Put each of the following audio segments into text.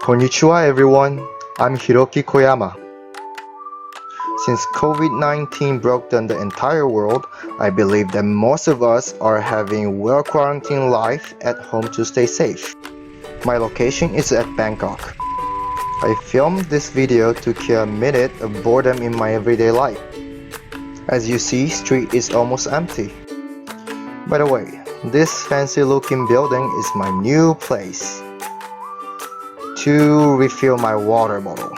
Konnichiwa everyone, I'm Hiroki Koyama. Since COVID-19 broke down the entire world, I believe that most of us are having well-quarantined life at home to stay safe. My location is at Bangkok. I filmed this video to kill a minute of boredom in my everyday life. As you see, street is almost empty. By the way, this fancy looking building is my new place to refill my water bottle.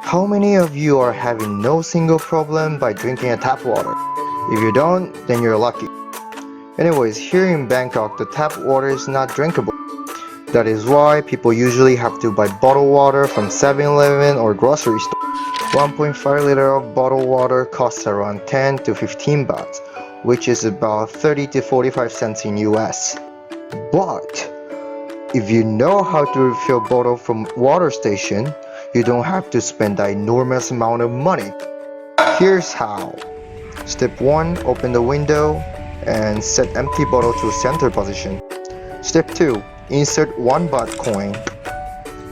How many of you are having no single problem by drinking a tap water? If you don't, then you're lucky. Anyways, here in Bangkok, the tap water is not drinkable. That is why people usually have to buy bottled water from 7-Eleven or grocery store. 1.5 liter of bottled water costs around 10 to 15 baht, which is about 30 to 45 cents in US. But if you know how to refill bottle from water station, you don't have to spend an enormous amount of money. Here's how. Step 1. Open the window and set empty bottle to center position. Step 2. Insert 1 baht coin.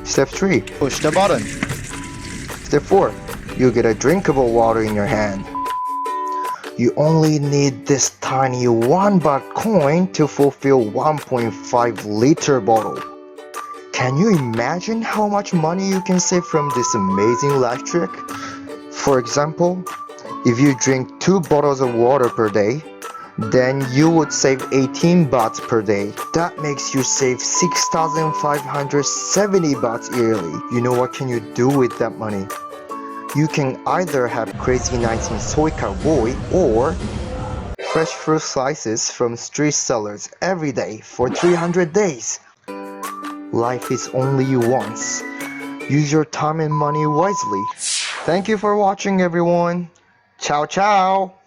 Step 3. Push the button. Step 4. You get a drinkable water in your hand. You only need this tiny 1 baht coin to fulfill 1.5 liter bottle. Can you imagine how much money you can save from this amazing life trick? For example, if you drink 2 bottles of water per day, then you would save 18 bahts per day. That makes you save 6,570 bahts yearly. You know what can you do with that money? You can either have crazy nights in Soy Cowboy or fresh fruit slices from street sellers every day for 300 days. Life is only once. Use your time and money wisely. Thank you for watching everyone. Ciao ciao!